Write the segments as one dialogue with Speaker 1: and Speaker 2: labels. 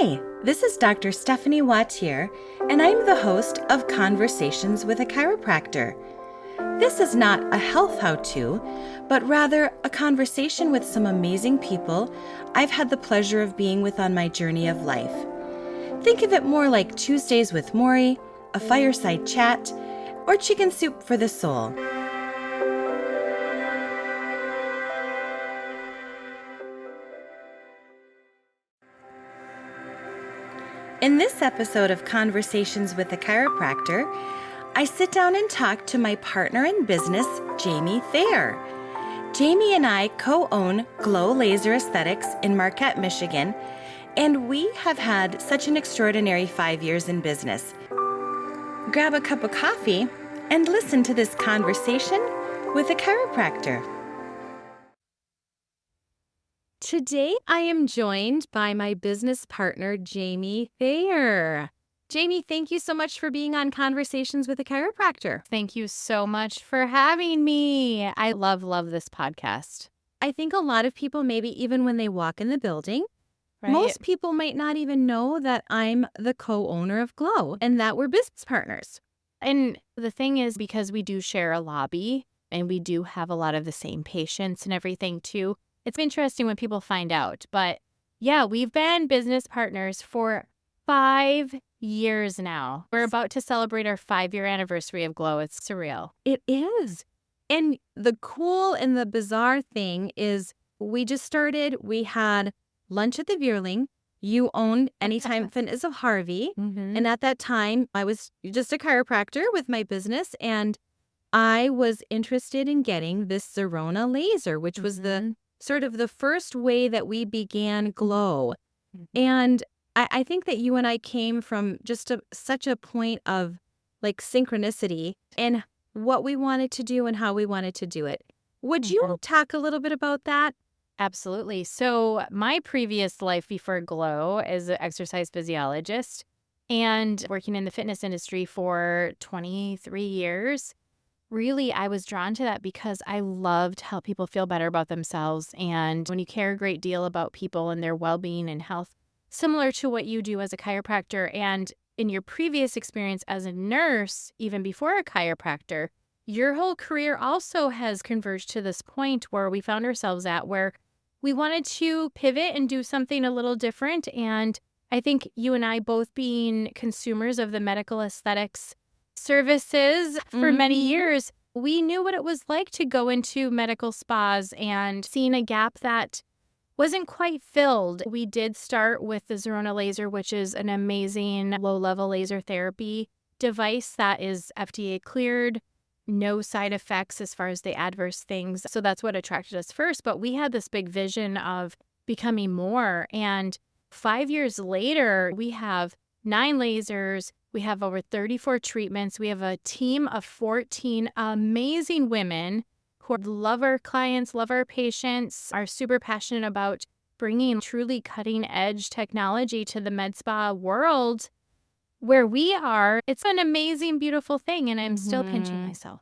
Speaker 1: Hi, this is Dr. Stephanie Wautier, and I'm the host of Conversations with a Chiropractor. This is not a health how-to, but rather a conversation with some amazing people I've had the pleasure of being with on my journey of life. Think of it more like Tuesdays with Maury, a fireside chat, or chicken soup for the soul. In this episode of Conversations with a Chiropractor, I sit down and talk to my partner in business, Jamie Thayer. Jamie and I co-own Glow Laser Aesthetics in Marquette, Michigan, and we have had such an extraordinary 5 years in business. Grab a cup of coffee and listen to this conversation with a chiropractor. Today, I am joined by my business partner, Jamie Thayer. Jamie, thank you so much for being on Conversations with a Chiropractor.
Speaker 2: Thank you so much for having me. I love this podcast.
Speaker 1: I think a lot of people, maybe even when they walk in the building,
Speaker 2: Right?
Speaker 1: most people might not even know that I'm the co-owner of Glow and that we're business partners.
Speaker 2: And the thing is, because we do share a lobby and we do have a lot of the same patients and everything too, it's interesting when people find out. But yeah, we've been business partners for 5 years now. We're about to celebrate our 5-year anniversary of Glow. It's surreal.
Speaker 1: It is. And the cool and the bizarre thing is we just started, we had lunch at the Veerling. You owned Anytime Fitness of Harvey.
Speaker 2: Mm-hmm.
Speaker 1: And at that time, I was just a chiropractor with my business. And I was interested in getting this Zerona laser, which was the sort of the first way that we began Glow. And I think that you and I came from just such a point of like synchronicity and what we wanted to do and how we wanted to do it. Would you talk a little bit about that?
Speaker 2: Absolutely. So my previous life before Glow is an exercise physiologist and working in the fitness industry for 23 years. Really, I was drawn to that because I loved how people feel better about themselves. And when you care a great deal about people and their well-being and health, similar to what you do as a chiropractor and in your previous experience as a nurse, even before a chiropractor, your whole career also has converged to this point where we found ourselves at where we wanted to pivot and do something a little different. And I think you and I both being consumers of the medical aesthetics services for many years, we knew what it was like to go into medical spas and seeing a gap that wasn't quite filled. We did start with the Zerona laser, which is an amazing low-level laser therapy device that is FDA cleared, no side effects as far as the adverse things. So that's what attracted us first. But we had this big vision of becoming more. And 5 years later, we have 9 lasers. We have over 34 treatments. We have a team of 14 amazing women who love our clients, love our patients, are super passionate about bringing truly cutting-edge technology to the med spa world where we are. It's an amazing, beautiful thing, and I'm still pinching myself.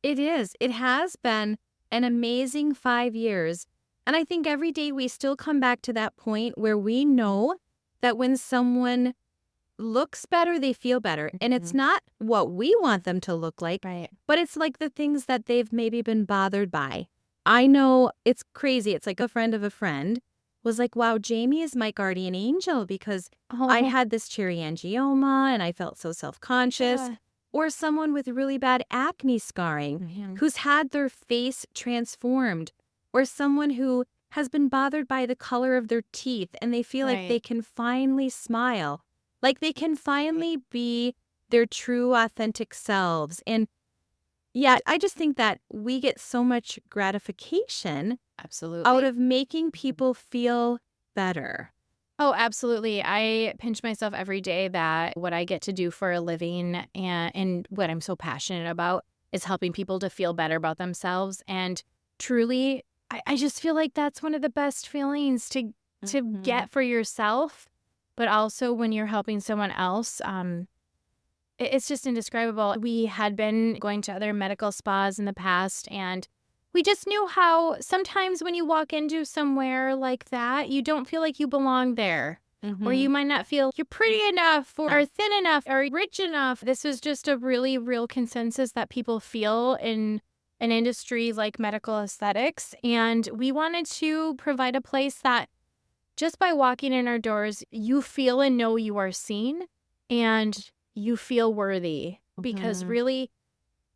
Speaker 1: It is. It has been an amazing 5 years. And I think every day we still come back to that point where we know that when someone looks better, they feel better. And it's not what we want them to look like,
Speaker 2: Right.
Speaker 1: but it's like the things that they've maybe been bothered by. I know it's crazy. It's like a friend of a friend was like, wow, Jamie is my guardian angel because I had this angioma and I felt so self-conscious.
Speaker 2: Yeah.
Speaker 1: Or someone with really bad acne scarring who's had their face transformed. Or someone who has been bothered by the color of their teeth and they feel like they can finally smile. Like they can finally be their true, authentic selves. And yeah, I just think that we get so much gratification out of making people feel better.
Speaker 2: Oh, absolutely. I pinch myself every day that what I get to do for a living and what I'm so passionate about is helping people to feel better about themselves. And truly, I just feel like that's one of the best feelings to get for yourself. But also when you're helping someone else, it's just indescribable. We had been going to other medical spas in the past, and we just knew how sometimes when you walk into somewhere like that, you don't feel like you belong there. or you might not feel you're pretty enough or thin enough or rich enough. This was just a really real consensus that people feel in an industry like medical aesthetics. And we wanted to provide a place that just by walking in our doors, you feel and know you are seen and you feel worthy. Because really,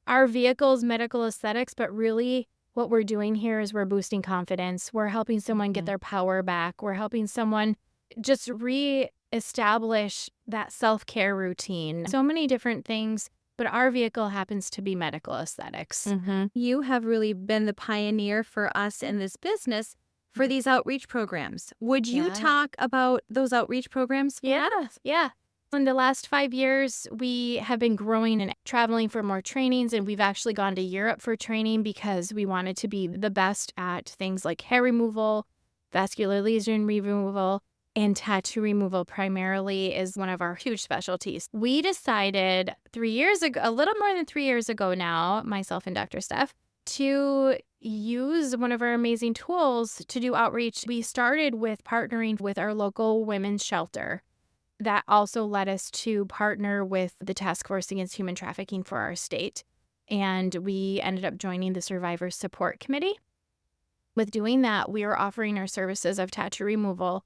Speaker 2: our vehicle is medical aesthetics, but really what we're doing here is we're boosting confidence. We're helping someone get their power back. We're helping someone just reestablish that self-care routine. So many different things, but our vehicle happens to be medical aesthetics.
Speaker 1: You have really been the pioneer for us in this business for these outreach programs. Would you talk about those outreach programs?
Speaker 2: Yeah. In the last 5 years, we have been growing and traveling for more trainings, and we've actually gone to Europe for training because we wanted to be the best at things like hair removal, vascular lesion removal, and tattoo removal primarily is one of our huge specialties. We decided 3 years ago, a little more than 3 years ago now, myself and Dr. Steph, to use one of our amazing tools to do outreach. We started with partnering with our local women's shelter. That also led us to partner with the Task Force Against Human Trafficking for our state. And we ended up joining the Survivors Support Committee. With doing that, we are offering our services of tattoo removal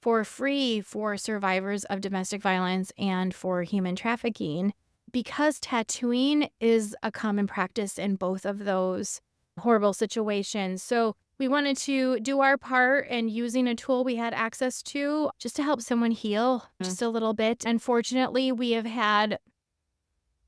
Speaker 2: for free for survivors of domestic violence and for human trafficking, because tattooing is a common practice in both of those horrible situations. So we wanted to do our part and using a tool we had access to just to help someone heal just a little bit. Unfortunately, we have had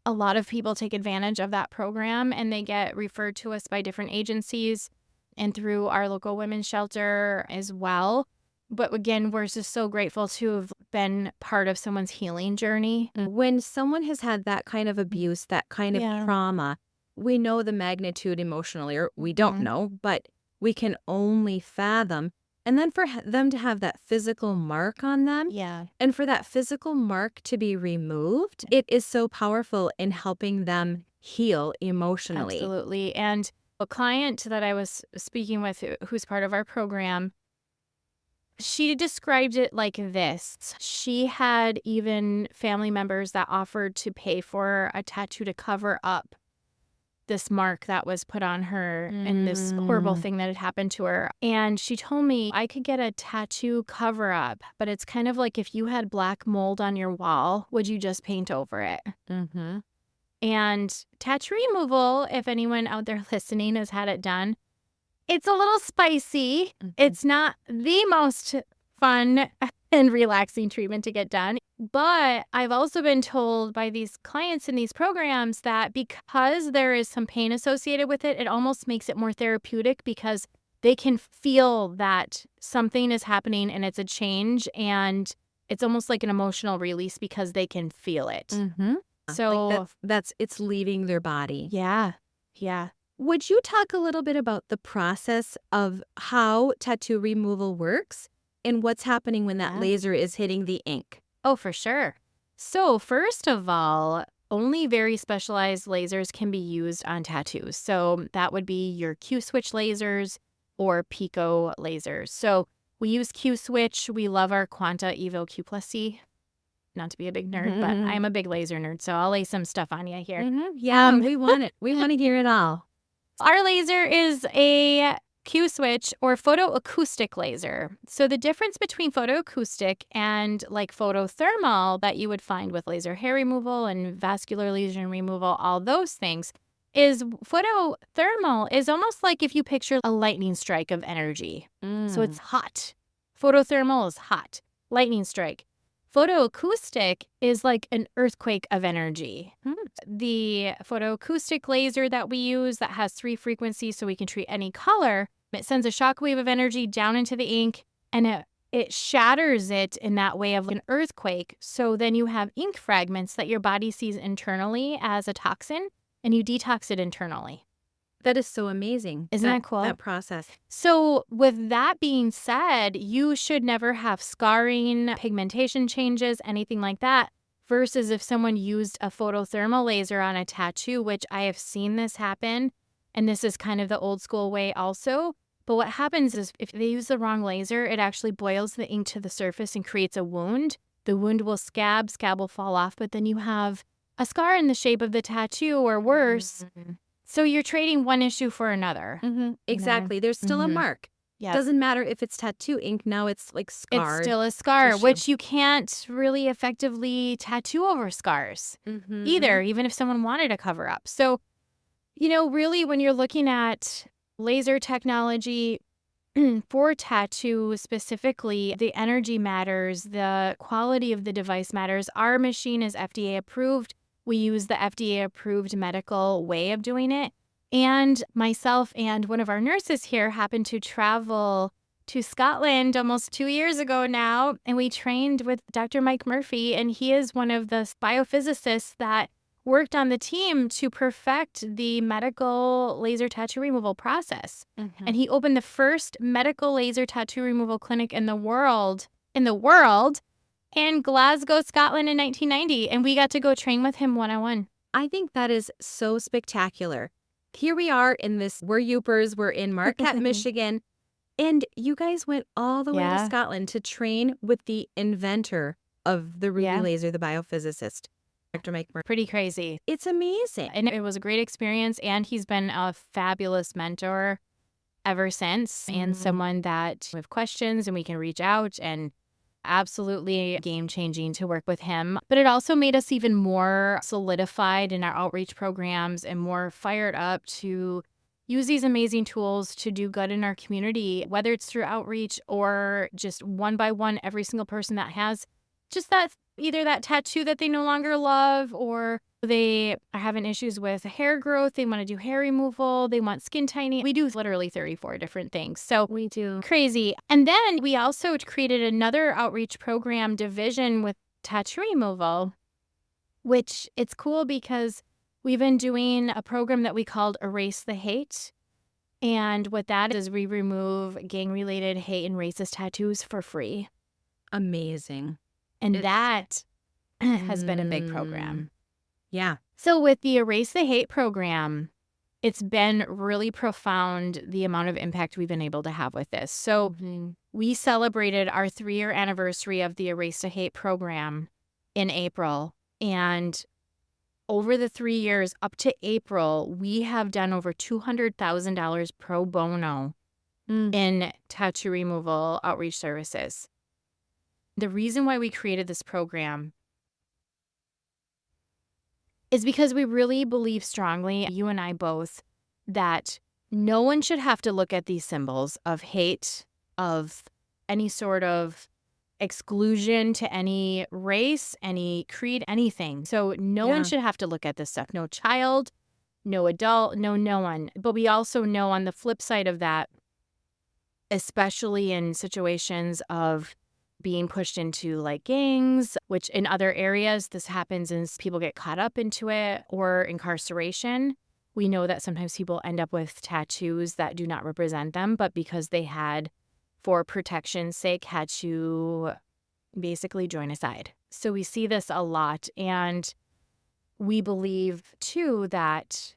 Speaker 2: a lot of people take advantage of that program, and they get referred to us by different agencies and through our local women's shelter as well. But again, we're just so grateful to have been part of someone's healing journey.
Speaker 1: When someone has had that kind of abuse, that kind of trauma, we know the magnitude emotionally, or we don't know, but we can only fathom. And then for them to have that physical mark on them, and for that physical mark to be removed, it is so powerful in helping them heal emotionally.
Speaker 2: Absolutely. And a client that I was speaking with who's part of our program, she described it like this. She had even family members that offered to pay for a tattoo to cover up this mark that was put on her and this horrible thing that had happened to her. And she told me I could get a tattoo cover up, but it's kind of like if you had black mold on your wall, would you just paint over it? And tattoo removal, if anyone out there listening has had it done, it's a little spicy. It's not the most fun and relaxing treatment to get done. But I've also been told by these clients in these programs that because there is some pain associated with it, it almost makes it more therapeutic because they can feel that something is happening and it's a change, and it's almost like an emotional release because they can feel it. So
Speaker 1: like it's leaving their body.
Speaker 2: Yeah.
Speaker 1: Would you talk a little bit about the process of how tattoo removal works and what's happening when that laser is hitting the ink?
Speaker 2: Oh, for sure. So first of all, only very specialized lasers can be used on tattoos. So that would be your Q-switch lasers or Pico lasers. So we use Q-switch. We love our Quanta Evo Q plus C. Not to be a big nerd, but I'm a big laser nerd, so I'll lay some stuff on you here.
Speaker 1: Yeah, we want it. We want to hear it all.
Speaker 2: Our laser is a Q-switch or photoacoustic laser. So the difference between photoacoustic and like photothermal that you would find with laser hair removal and vascular lesion removal, all those things, is photothermal is almost like if you picture a lightning strike of energy. So it's hot. Photothermal is hot. Lightning strike. Photoacoustic is like an earthquake of energy. The photoacoustic laser that we use that has 3 frequencies so we can treat any color, it sends a shockwave of energy down into the ink and it shatters it in that way of an earthquake. So then you have ink fragments that your body sees internally as a toxin and you detox it internally.
Speaker 1: That is so amazing.
Speaker 2: Isn't that cool?
Speaker 1: That process.
Speaker 2: So with that being said, you should never have scarring, pigmentation changes, anything like that, versus if someone used a photothermal laser on a tattoo, which I have seen this happen, and this is kind of the old school way also. But what happens is if they use the wrong laser, it actually boils the ink to the surface and creates a wound. The wound will scab will fall off, but then you have a scar in the shape of the tattoo or worse. So you're trading one issue for another.
Speaker 1: Exactly. There's still a mark.
Speaker 2: Yeah.
Speaker 1: Doesn't matter if it's tattoo ink. Now it's like scarred.
Speaker 2: It's still a scar,
Speaker 1: tissue.
Speaker 2: which you can't really effectively tattoo over scars either, even if someone wanted to cover up. So, really when you're looking at laser technology for tattoo specifically, the energy matters, the quality of the device matters. Our machine is FDA approved. We use the FDA approved medical way of doing it. And myself and one of our nurses here happened to travel to Scotland almost 2 years ago now, and we trained with Dr. Mike Murphy, and he is one of the biophysicists that worked on the team to perfect the medical laser tattoo removal process. And he opened the first medical laser tattoo removal clinic in the world, in Glasgow, Scotland in 1990, and we got to go train with him one-on-one.
Speaker 1: I think that is so spectacular. Here we are we're Yoopers, we're in Marquette, Michigan, and you guys went all the way to Scotland to train with the inventor of the Ruby laser, the biophysicist, Dr. Mike Murphy.
Speaker 2: Pretty crazy.
Speaker 1: It's amazing.
Speaker 2: And it was a great experience, and he's been a fabulous mentor ever since, and someone that we have questions and we can reach out, and absolutely game-changing to work with him. But it also made us even more solidified in our outreach programs and more fired up to use these amazing tools to do good in our community, whether it's through outreach or just one by one, every single person that has just either that tattoo that they no longer love, or they are having issues with hair growth, they want to do hair removal, they want skin tightening. We do literally 34 different things. So
Speaker 1: we do.
Speaker 2: Crazy. And then we also created another outreach program division with tattoo removal, which it's cool because we've been doing a program that we called Erase the Hate. And what that is, we remove gang-related hate and racist tattoos for free.
Speaker 1: Amazing.
Speaker 2: And that has been a big program.
Speaker 1: Yeah.
Speaker 2: So with the Erase the Hate program, it's been really profound the amount of impact we've been able to have with this. So we celebrated our 3-year anniversary of the Erase the Hate program in April. And over the 3 years up to April, we have done over $200,000 pro bono in tattoo removal outreach services. The reason why we created this program is because we really believe strongly, you and I both, that no one should have to look at these symbols of hate, of any sort of exclusion to any race, any creed, anything. So no one should have to look at this stuff. No child, no adult, no one. But we also know on the flip side of that, especially in situations of being pushed into like gangs, which in other areas this happens and people get caught up into it, or incarceration. We know that sometimes people end up with tattoos that do not represent them, but because they had, for protection's sake, had to basically join a side. So we see this a lot, and we believe too that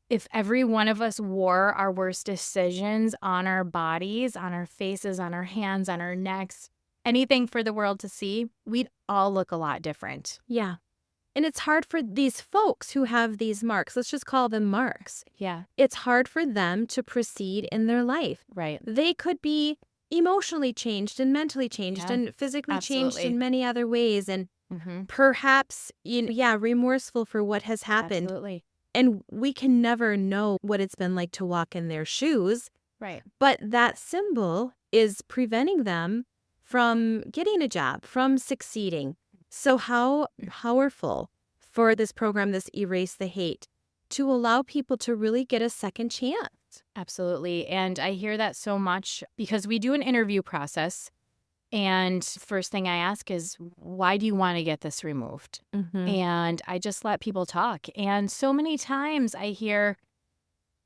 Speaker 2: if every one of us wore our worst decisions on our bodies, on our faces, on our hands, on our necks, anything for the world to see, we'd all look a lot different.
Speaker 1: Yeah. And it's hard for these folks who have these marks. Let's just call them marks.
Speaker 2: Yeah.
Speaker 1: It's hard for them to proceed in their life.
Speaker 2: Right.
Speaker 1: They could be emotionally changed and mentally changed and physically changed in many other ways. And perhaps, remorseful for what has happened.
Speaker 2: Absolutely.
Speaker 1: And we can never know what it's been like to walk in their shoes.
Speaker 2: Right.
Speaker 1: But that symbol is preventing them from getting a job, from succeeding. So how powerful for this program, this Erase the Hate, to allow people to really get a second chance.
Speaker 2: Absolutely. And I hear that so much because we do an interview process. And first thing I ask is, why do you want to get this removed? And I just let people talk. And so many times I hear,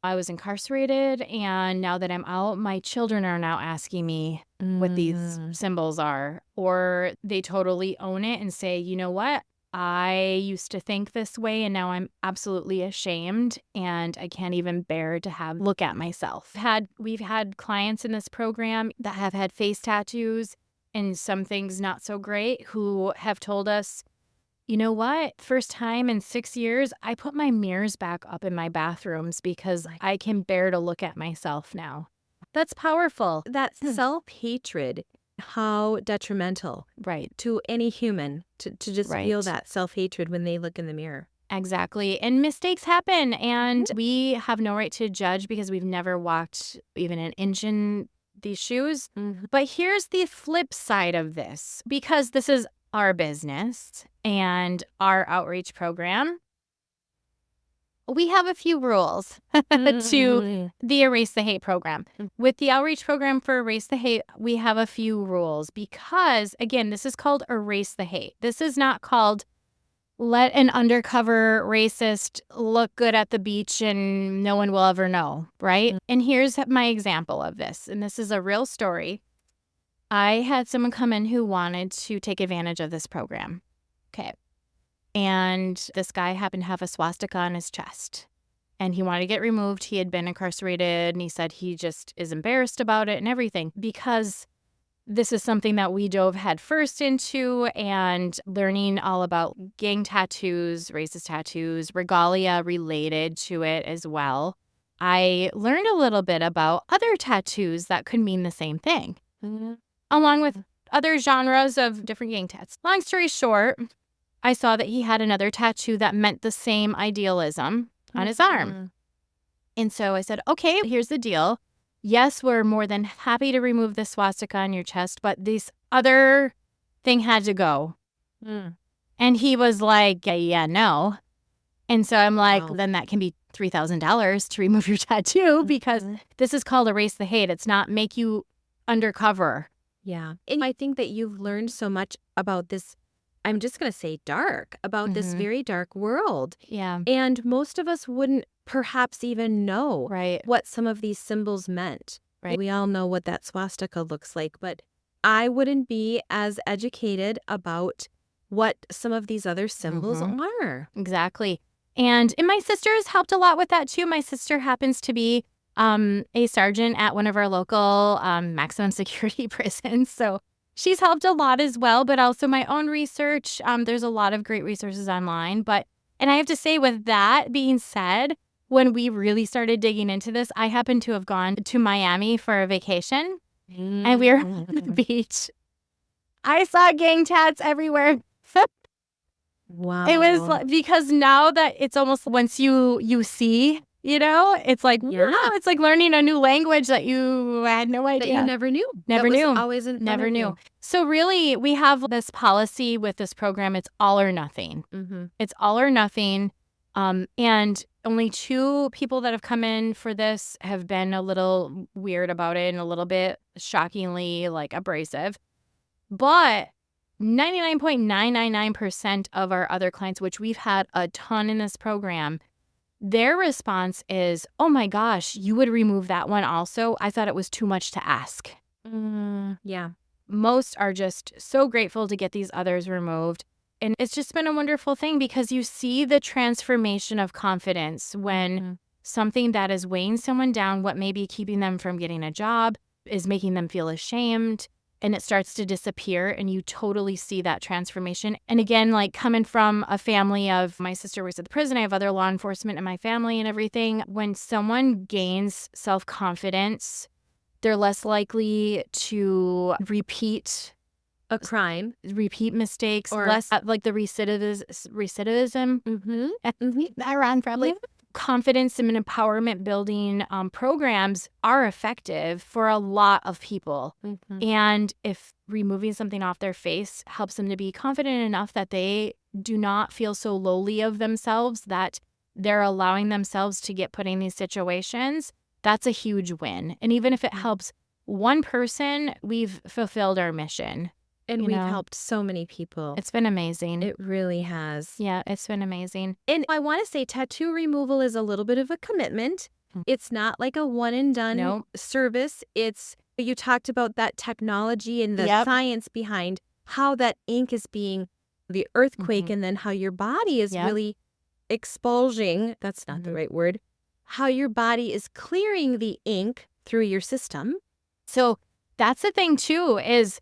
Speaker 2: I was incarcerated, and now that I'm out, my children are now asking me what these symbols are. Or they totally own it and say, you know what? I used to think this way and now I'm absolutely ashamed and I can't even bear to look at myself. We've had clients in this program that have had face tattoos and some things not so great who have told us, you know what? First time in 6 years, I put my mirrors back up in my bathrooms because I can bear to look at myself now. That's powerful.
Speaker 1: That self-hatred, how detrimental
Speaker 2: Right.
Speaker 1: to any human to just feel
Speaker 2: Right.
Speaker 1: that self-hatred when they look in the mirror.
Speaker 2: Exactly. And mistakes happen. And we have no right to judge because we've never walked even an inch in these shoes. But here's the flip side of this. Because this is our business and our outreach program, we have a few rules to the Erase the Hate program. With the outreach program for Erase the Hate, we have a few rules because, again, this is called Erase the Hate. This is not called let an undercover racist look good at the beach and no one will ever know, right? And here's my example of this, and this is a real story. I had someone come in who wanted to take advantage of this program. Okay. And this guy happened to have a swastika on his chest. And he wanted to get removed. He had been incarcerated, and he said he just is embarrassed about it and everything because this is something that we dove headfirst into and learning all about gang tattoos, racist tattoos, regalia related to it as well. I learned a little bit about other tattoos that could mean the same thing, along with other genres of different gang tats. Long story short, I saw that he had another tattoo that meant the same idealism on his arm. And so I said, okay, here's the deal. Yes, we're more than happy to remove the swastika on your chest, but this other thing had to go. And he was like, yeah, no. And so I'm like, then that can be $3,000 to remove your tattoo because this is called Erase the Hate. It's not make you undercover.
Speaker 1: Yeah. And I think that you've learned so much about this, I'm just going to say dark, about this very dark world.
Speaker 2: Yeah.
Speaker 1: And most of us wouldn't perhaps even know
Speaker 2: Right.
Speaker 1: what some of these symbols meant.
Speaker 2: Right.
Speaker 1: We all know what that swastika looks like, but I wouldn't be as educated about what some of these other symbols are.
Speaker 2: Exactly. And my sister has helped a lot with that too. My sister happens to be a sergeant at one of our local maximum security prisons. So she's helped a lot as well, but also my own research. There's a lot of great resources online. And I have to say, with that being said, when we really started digging into this, I happened to have gone to Miami for a vacation and we were on the beach. I saw gang tats everywhere.
Speaker 1: Wow.
Speaker 2: It was like, because now that it's almost once you see, it's like, wow, it's like learning a new language that you had no idea.
Speaker 1: That you never knew.
Speaker 2: Never
Speaker 1: that
Speaker 2: knew.
Speaker 1: Was always in front
Speaker 2: Never
Speaker 1: of
Speaker 2: knew.
Speaker 1: you.
Speaker 2: So really, we have this policy with this program. It's all or nothing. It's all or nothing. And only 2 people that have come in for this have been a little weird about it and a little bit shockingly like abrasive. But 99.999% of our other clients, which we've had a ton in this program, their response is, oh my gosh, you would remove that one also? I thought it was too much to ask.
Speaker 1: Yeah.
Speaker 2: Most are just so grateful to get these others removed. And it's just been a wonderful thing because you see the transformation of confidence when something that is weighing someone down, what may be keeping them from getting a job, is making them feel ashamed, and it starts to disappear, and you totally see that transformation. And again, like coming from a family of, my sister works at the prison, I have other law enforcement in my family and everything. When someone gains self-confidence, they're less likely to repeat
Speaker 1: a crime,
Speaker 2: repeat mistakes,
Speaker 1: or
Speaker 2: less like the recidivism. That ran probably. Confidence and empowerment building programs are effective for a lot of people. And if removing something off their face helps them to be confident enough that they do not feel so lowly of themselves that they're allowing themselves to get put in these situations, that's a huge win. And even if it helps one person, we've fulfilled our mission.
Speaker 1: And we've helped so many people.
Speaker 2: It's been amazing.
Speaker 1: It really has.
Speaker 2: Yeah, it's been amazing.
Speaker 1: And I want to say tattoo removal is a little bit of a commitment. It's not like a one and done service. You talked about that technology and the science behind how that ink is being the earthquake and then how your body is really expulging, that's not the right word, how your body is clearing the ink through your system.
Speaker 2: So that's the thing too, is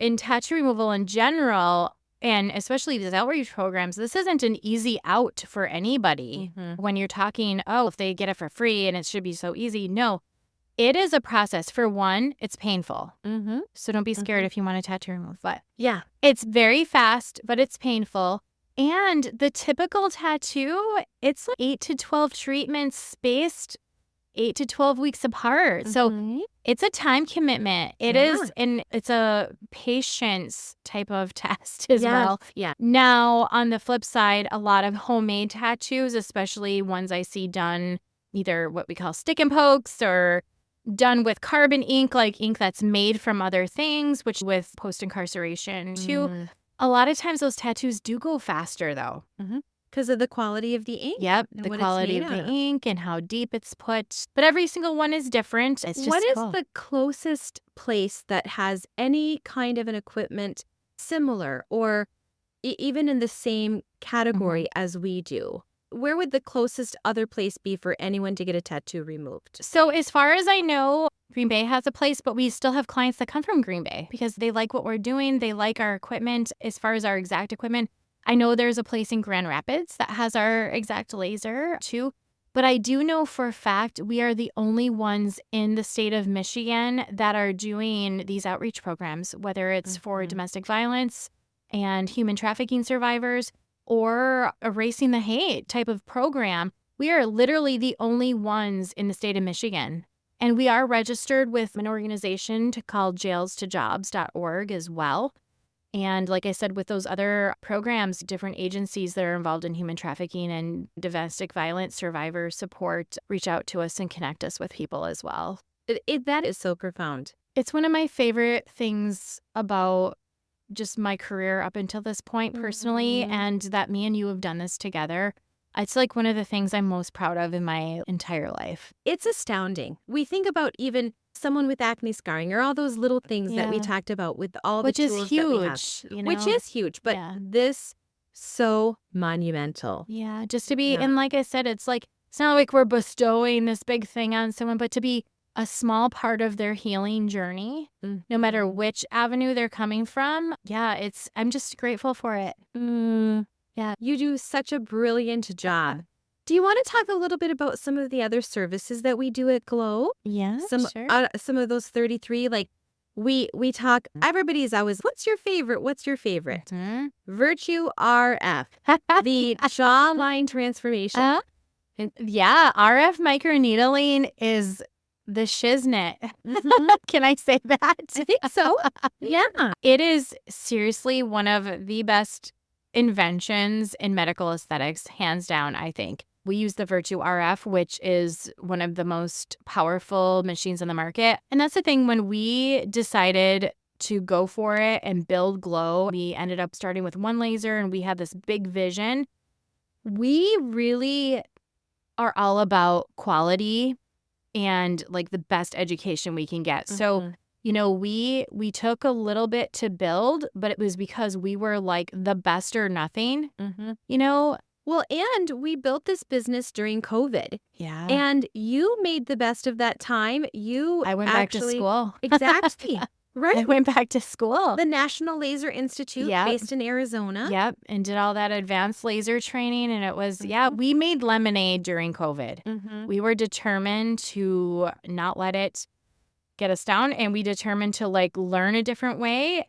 Speaker 2: in tattoo removal in general, and especially these outreach programs, this isn't an easy out for anybody. When you're talking, oh, if they get it for free and it should be so easy. No, it is a process. For one, it's painful. So don't be scared if you want a tattoo remove. But
Speaker 1: yeah,
Speaker 2: it's very fast, but it's painful. And the typical tattoo, it's like 8 to 12 treatments spaced 8 to 12 weeks apart. So it's a time commitment. It is, and it's a patience type of test as well.
Speaker 1: Yeah.
Speaker 2: Now, on the flip side, a lot of homemade tattoos, especially ones I see done either what we call stick and pokes or done with carbon ink, like ink that's made from other things, which with post-incarceration too. A lot of times those tattoos do go faster though.
Speaker 1: Because of the quality of the ink?
Speaker 2: Yep, the quality of the ink and how deep it's put. But every single one is different. It's just
Speaker 1: what is
Speaker 2: cool.
Speaker 1: the closest place that has any kind of an equipment similar or even in the same category as we do? Where would the closest other place be for anyone to get a tattoo removed?
Speaker 2: So as far as I know, Green Bay has a place, but we still have clients that come from Green Bay because they like what we're doing. They like our equipment. As far as our exact equipment, I know there's a place in Grand Rapids that has our exact laser too. But I do know for a fact we are the only ones in the state of Michigan that are doing these outreach programs, whether it's for domestic violence and human trafficking survivors or erasing the hate type of program. We are literally the only ones in the state of Michigan. And we are registered with an organization called jailstojobs.org as well. And like I said, with those other programs, different agencies that are involved in human trafficking and domestic violence survivor support reach out to us and connect us with people as well.
Speaker 1: That is so profound.
Speaker 2: It's one of my favorite things about just my career up until this point personally, and that me and you have done this together. It's like one of the things I'm most proud of in my entire life.
Speaker 1: It's astounding. We think about even someone with acne scarring or all those little things that we talked about with all the tools
Speaker 2: which is
Speaker 1: that we have.
Speaker 2: huge, you know?
Speaker 1: Which is huge, but this so monumental.
Speaker 2: Yeah, just to be, and like I said, it's not like we're bestowing this big thing on someone, but to be a small part of their healing journey, no matter which avenue they're coming from. Yeah, I'm just grateful for it.
Speaker 1: Yeah, you do such a brilliant job. Do you want to talk a little bit about some of the other services that we do at Glow?
Speaker 2: Yeah,
Speaker 1: sure. Some of those 33, like we talk, everybody's always, what's your favorite? What's your favorite? Virtue RF, the jawline transformation.
Speaker 2: Yeah, RF microneedling is the shiznit. Can I say that?
Speaker 1: I think so. Yeah.
Speaker 2: It is seriously one of the best inventions in medical aesthetics, hands down, I think. We use the Virtue RF, which is one of the most powerful machines on the market. And that's the thing, when we decided to go for it and build Glow, we ended up starting with one laser and we had this big vision. We really are all about quality and like the best education we can get. So, you know, we took a little bit to build, but it was because we were like the best or nothing, you know?
Speaker 1: Well, and we built this business during COVID.
Speaker 2: Yeah.
Speaker 1: And you made the best of that time.
Speaker 2: I went back to school.
Speaker 1: Exactly. Right.
Speaker 2: I went back to school.
Speaker 1: The National Laser Institute based in Arizona.
Speaker 2: Yep. And did all that advanced laser training. And it was, we made lemonade during COVID. We were determined to not let it get us down. And we determined to like learn a different way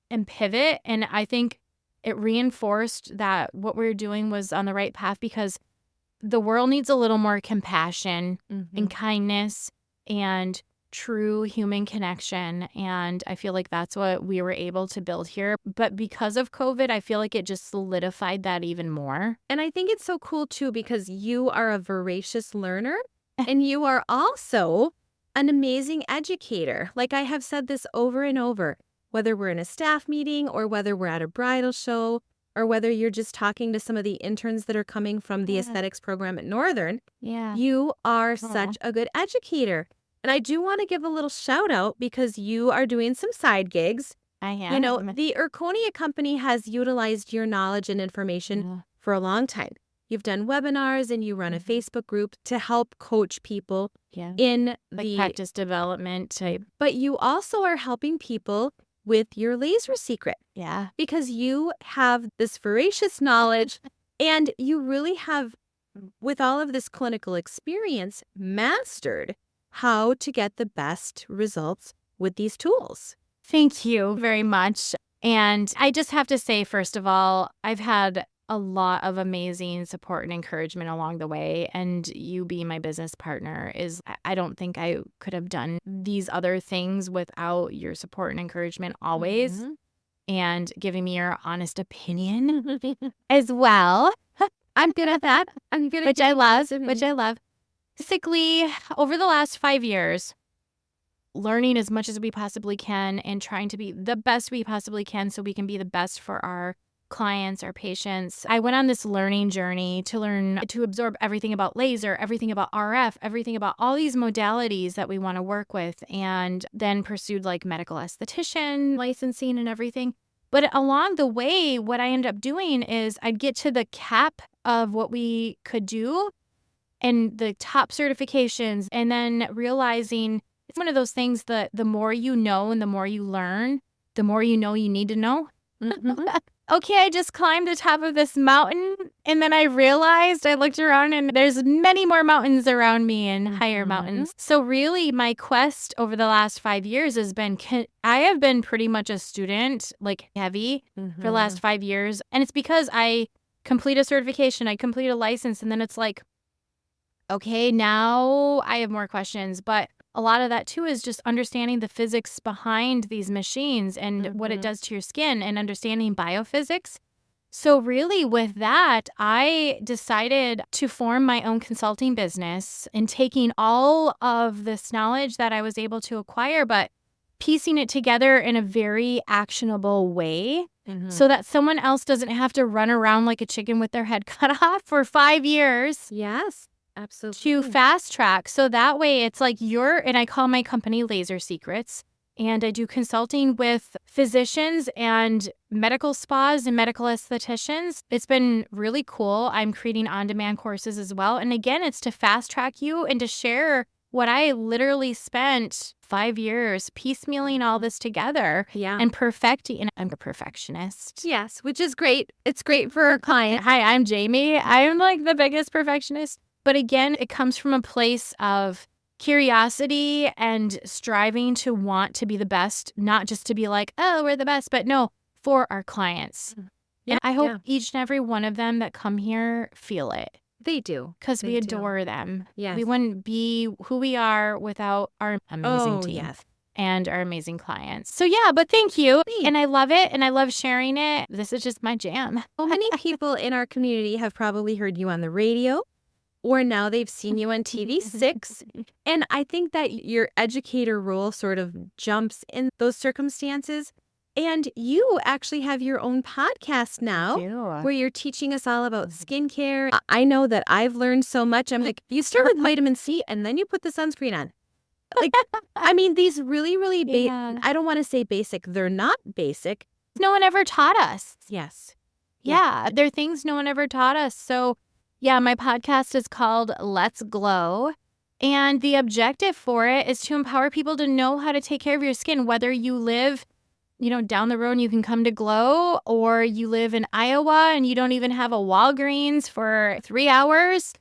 Speaker 2: and pivot. And I think it reinforced that what we were doing was on the right path, because the world needs a little more compassion and kindness and true human connection. And I feel like that's what we were able to build here. But because of COVID, I feel like it just solidified that even more.
Speaker 1: And I think it's so cool too, because you are a voracious learner and you are also an amazing educator. Like I have said this over and over, whether we're in a staff meeting or whether we're at a bridal show or whether you're just talking to some of the interns that are coming from the aesthetics program at Northern, you are such a good educator. And I do want to give a little shout out because you are doing some side gigs
Speaker 2: I
Speaker 1: You know,
Speaker 2: am.
Speaker 1: the Erconia company has utilized your knowledge and information for a long time. You've done webinars and you run a Facebook group to help coach people in the
Speaker 2: practice development type.
Speaker 1: But you also are helping people with your laser secret.
Speaker 2: Yeah.
Speaker 1: Because you have this voracious knowledge and you really have, with all of this clinical experience, mastered how to get the best results with these tools.
Speaker 2: Thank you very much. And I just have to say, first of all, I've had a lot of amazing support and encouragement along the way. And you being my business partner I don't think I could have done these other things without your support and encouragement always. And giving me your honest opinion as well.
Speaker 1: I'm good at that.
Speaker 2: Which I love. Basically, over the last 5 years, learning as much as we possibly can and trying to be the best we possibly can so we can be the best for our clients, our patients. I went on this learning journey to absorb everything about laser, everything about RF, everything about all these modalities that we want to work with, and then pursued like medical esthetician licensing and everything. But along the way, what I ended up doing is I'd get to the cap of what we could do and the top certifications, and then realizing it's one of those things that the more you know and the more you learn, the more you know you need to know. Okay, I just climbed the top of this mountain, and then I realized, I looked around, and there's many more mountains around me and higher mountains. So really, my quest over the last 5 years has been, I have been pretty much a student, like heavy, for the last 5 years. And it's because I complete a certification, I complete a license, and then it's like, okay, now I have more questions. But a lot of that, too, is just understanding the physics behind these machines and what it does to your skin and understanding biophysics. So really, with that, I decided to form my own consulting business and taking all of this knowledge that I was able to acquire, but piecing it together in a very actionable way so that someone else doesn't have to run around like a chicken with their head cut off for 5 years.
Speaker 1: Yes. Absolutely.
Speaker 2: To fast track. So that way it's like and I call my company Laser Secrets, and I do consulting with physicians and medical spas and medical estheticians. It's been really cool. I'm creating on-demand courses as well. And again, it's to fast track you and to share what I literally spent 5 years piecemealing all this together and perfecting. And I'm a perfectionist.
Speaker 1: Yes, which is great. It's great for our client.
Speaker 2: Hi, I'm Jamie. I'm like the biggest perfectionist. But again, it comes from a place of curiosity and striving to want to be the best, not just to be like, oh, we're the best, but no, for our clients. And I hope each and every one of them that come here feel it.
Speaker 1: They do.
Speaker 2: Because we adore them.
Speaker 1: Yes.
Speaker 2: We wouldn't be who we are without our amazing team and our amazing clients. So yeah, but thank you. And I love it. And I love sharing it. This is just my jam.
Speaker 1: So many people in our community have probably heard you on the radio, or now they've seen you on TV6. And I think that your educator role sort of jumps in those circumstances. And you actually have your own podcast now where you're teaching us all about skincare. I know that I've learned so much. I'm like, you start with vitamin C and then you put the sunscreen on. Like, I mean, these really, really, I don't want to say basic. They're not basic.
Speaker 2: No one ever taught us.
Speaker 1: Yes.
Speaker 2: Yeah, they're things no one ever taught us. So yeah, my podcast is called Let's Glow. And the objective for it is to empower people to know how to take care of your skin, whether you live, down the road and you can come to Glow, or you live in Iowa and you don't even have a Walgreens for 3 hours.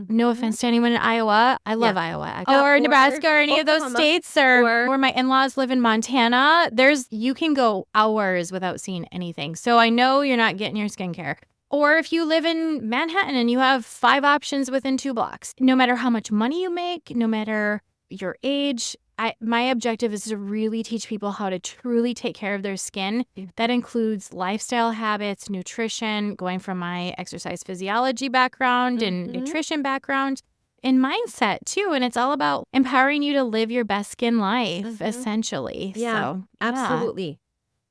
Speaker 2: No offense to anyone in Iowa. I love Iowa. Or Nebraska or any of those states, or my in-laws live in Montana. You can go hours without seeing anything. So I know you're not getting your skincare. Or if you live in Manhattan and you have 5 options within 2 blocks, no matter how much money you make, no matter your age, my objective is to really teach people how to truly take care of their skin. That includes lifestyle habits, nutrition, going from my exercise physiology background and nutrition background, and mindset too. And it's all about empowering you to live your best skin life, essentially.
Speaker 1: Yeah,
Speaker 2: so,
Speaker 1: absolutely.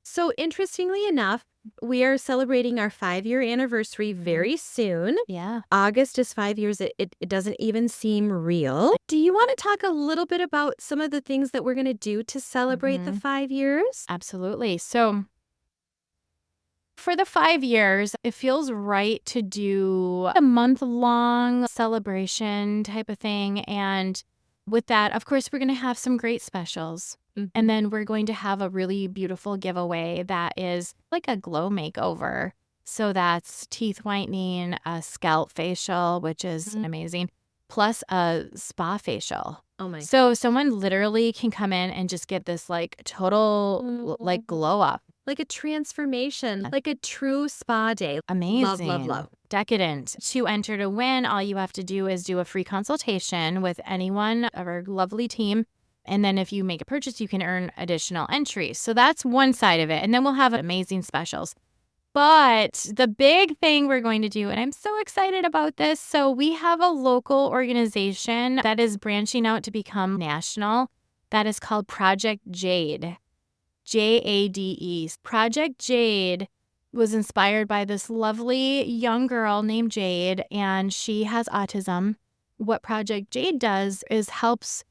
Speaker 1: So interestingly enough, we are celebrating our 5-year anniversary very soon.
Speaker 2: Yeah.
Speaker 1: August is 5 years. It doesn't even seem real. Do you want to talk a little bit about some of the things that we're going to do to celebrate the 5 years?
Speaker 2: Absolutely. So for the 5 years, it feels right to do a month-long celebration type of thing. And with that, of course, we're going to have some great specials. And then we're going to have a really beautiful giveaway that is like a glow makeover. So that's teeth whitening, a scalp facial, which is amazing, plus a spa facial.
Speaker 1: Oh my.
Speaker 2: So someone literally can come in and just get this like total like glow up.
Speaker 1: Like a transformation, like a true spa day.
Speaker 2: Amazing.
Speaker 1: Love, love, love.
Speaker 2: Decadent. To enter to win, all you have to do is do a free consultation with anyone of our lovely team. And then if you make a purchase, you can earn additional entries. So that's one side of it. And then we'll have amazing specials. But the big thing we're going to do, and I'm so excited about this. So we have a local organization that is branching out to become national. That is called Project Jade. Jade. Project Jade was inspired by this lovely young girl named Jade, and she has autism. What Project Jade does is helps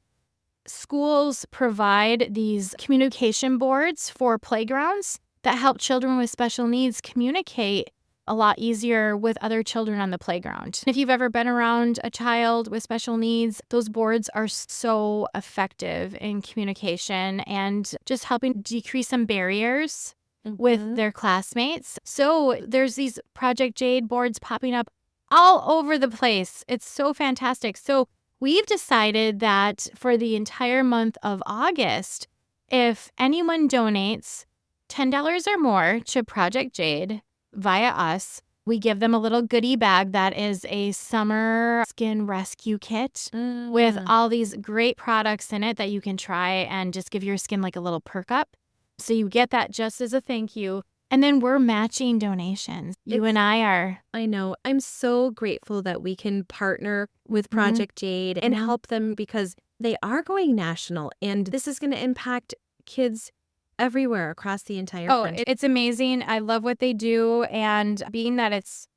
Speaker 2: schools provide these communication boards for playgrounds that help children with special needs communicate a lot easier with other children on the playground. If you've ever been around a child with special needs, those boards are so effective in communication and just helping decrease some barriers with their classmates. So there's these Project Jade boards popping up all over the place. It's so fantastic. So we've decided that for the entire month of August, if anyone donates $10 or more to Project Jade via us, we give them a little goodie bag that is a summer skin rescue kit with all these great products in it that you can try and just give your skin like a little perk up. So you get that just as a thank you. And then we're matching donations. You and I are.
Speaker 1: I know. I'm so grateful that we can partner with Project Jade and help them because they are going national. And this is going to impact kids everywhere across the entire country.
Speaker 2: It's amazing. I love what they do. And being that it's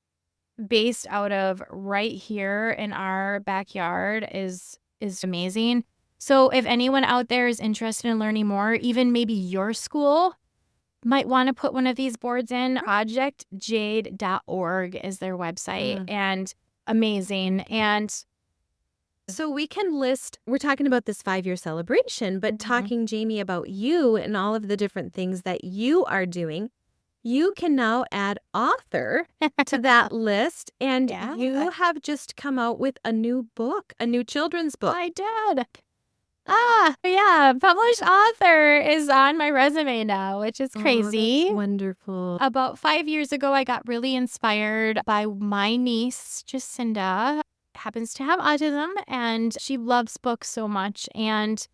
Speaker 2: based out of right here in our backyard is amazing. So if anyone out there is interested in learning more, even maybe your school might want to put one of these boards in. projectjade.org is their website, and amazing. And
Speaker 1: so we can list, we're talking about this 5-year celebration, but talking, Jamie, about you and all of the different things that you are doing, you can now add author to that list. And you have just come out with a new book, a new children's book.
Speaker 2: I did. Published author is on my resume now, which is crazy.
Speaker 1: That's wonderful.
Speaker 2: About 5 years ago, I got really inspired by my niece, Jacinda, happens to have autism, and she loves books so much. And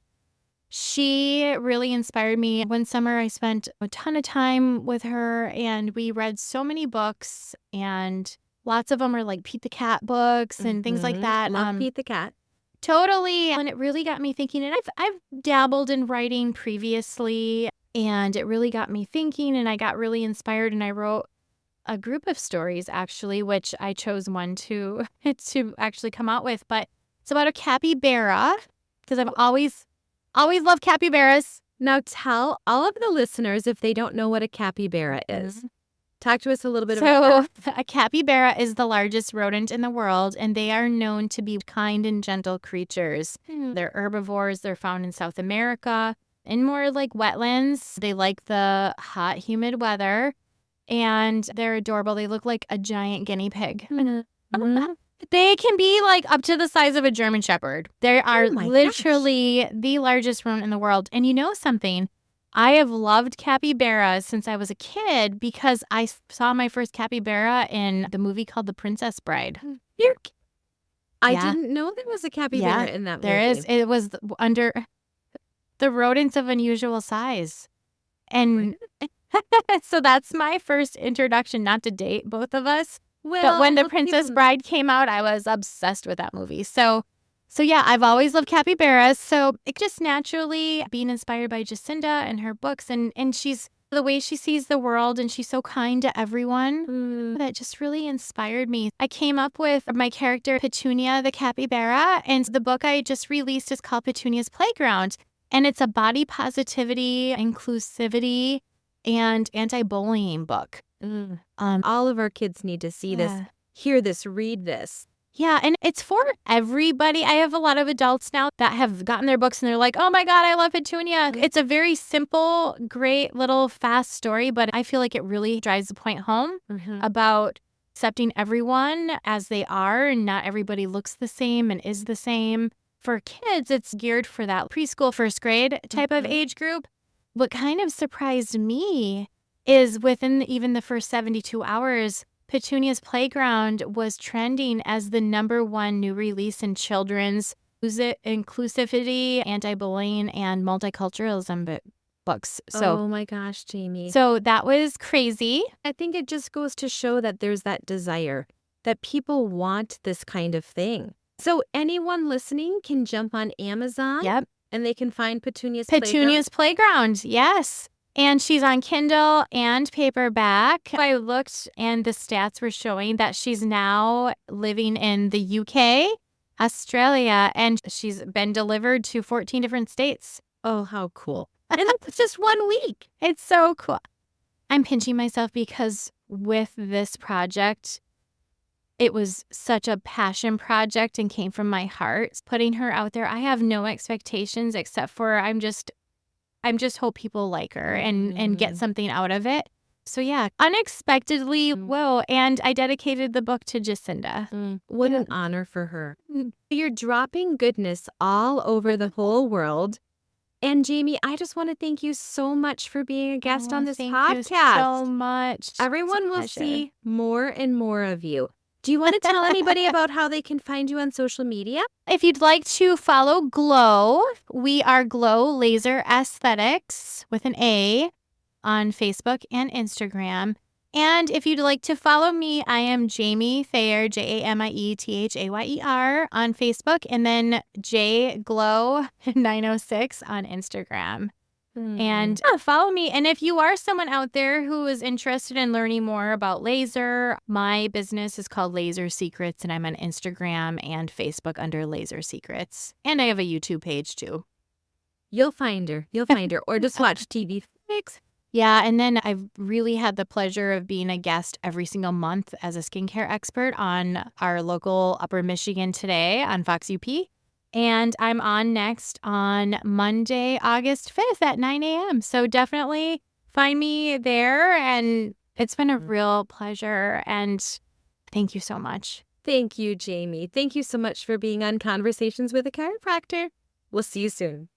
Speaker 2: she really inspired me. One summer, I spent a ton of time with her, and we read so many books, and lots of them are like Pete the Cat books and things like that.
Speaker 1: Love Pete the Cat.
Speaker 2: Totally. And it really got me thinking. And I've dabbled in writing previously, and it really got me thinking, and I got really inspired, and I wrote a group of stories, actually, which I chose one to actually come out with. But it's about a capybara, because I've always loved capybaras.
Speaker 1: Now tell all of the listeners, if they don't know what a capybara is. Talk to us a little bit about that.
Speaker 2: A capybara is the largest rodent in the world, and they are known to be kind and gentle creatures. They're herbivores. They're found in South America, in more like wetlands. They like the hot, humid weather, and they're adorable. They look like a giant guinea pig. They can be like up to the size of a German Shepherd. They are literally the largest rodent in the world. And you know something? I have loved capybaras since I was a kid because I saw my first capybara in the movie called The Princess Bride.
Speaker 1: I didn't know there was a capybara in that movie.
Speaker 2: There is. It was under the rodents of unusual size. And so that's my first introduction, not to date both of us. But when The Princess Bride came out, I was obsessed with that movie. So yeah, I've always loved capybaras. So it just naturally being inspired by Jacinda and her books. And she's The way she sees the world, and she's so kind to everyone, that just really inspired me. I came up with my character Petunia the capybara, and the book I just released is called Petunia's Playground. And it's a body positivity, inclusivity, and anti-bullying book.
Speaker 1: All of our kids need to see this, hear this, read this.
Speaker 2: Yeah, and it's for everybody. I have a lot of adults now that have gotten their books and they're like, oh my God, I love Petunia. It's a very simple, great little fast story, but I feel like it really drives the point home about accepting everyone as they are, and not everybody looks the same and is the same. For kids, it's geared for that preschool, first grade type of age group. What kind of surprised me is within even the first 72 hours, Petunia's Playground was trending as the #1 new release in children's inclusivity, anti-bullying, and multiculturalism books. So,
Speaker 1: oh my gosh, Jamie.
Speaker 2: So that was crazy.
Speaker 1: I think it just goes to show that there's that desire, that people want this kind of thing. So anyone listening can jump on Amazon.
Speaker 2: Yep.
Speaker 1: And they can find Petunia's
Speaker 2: Playground, yes. And she's on Kindle and paperback. I looked and the stats were showing that she's now living in the UK, Australia, and she's been delivered to 14 different states.
Speaker 1: Oh, how cool. And that's just 1 week.
Speaker 2: It's so cool. I'm pinching myself because with this project, it was such a passion project and came from my heart. Putting her out there, I have no expectations except for I'm just hope people like her and get something out of it. So yeah, unexpectedly, whoa. And I dedicated the book to Jacinda.
Speaker 1: What an honor for her. You're dropping goodness all over the whole world. And Jamie, I just want to thank you so much for being a guest on this podcast.
Speaker 2: Thank you so much.
Speaker 1: Everyone will see more and more of you. Do you want to tell anybody about how they can find you on social media?
Speaker 2: If you'd like to follow Glow, we are Glow Laser Aesthetics with an A on Facebook and Instagram. And if you'd like to follow me, I am Jamie Thayer, JamietThayer on Facebook, and then JGlow906 on Instagram. And follow me. And if you are someone out there who is interested in learning more about laser, my business is called Laser Secrets, and I'm on Instagram and Facebook under Laser Secrets. And I have a YouTube page too.
Speaker 1: You'll find her. Or just watch TV.
Speaker 2: Yeah, and then I've really had the pleasure of being a guest every single month as a skincare expert on our local Upper Michigan Today on Fox UP. And I'm on next on Monday, August 5th at 9 a.m. So definitely find me there. And it's been a real pleasure. And thank you so much.
Speaker 1: Thank you, Jamie. Thank you so much for being on Conversations with a Chiropractor. We'll see you soon.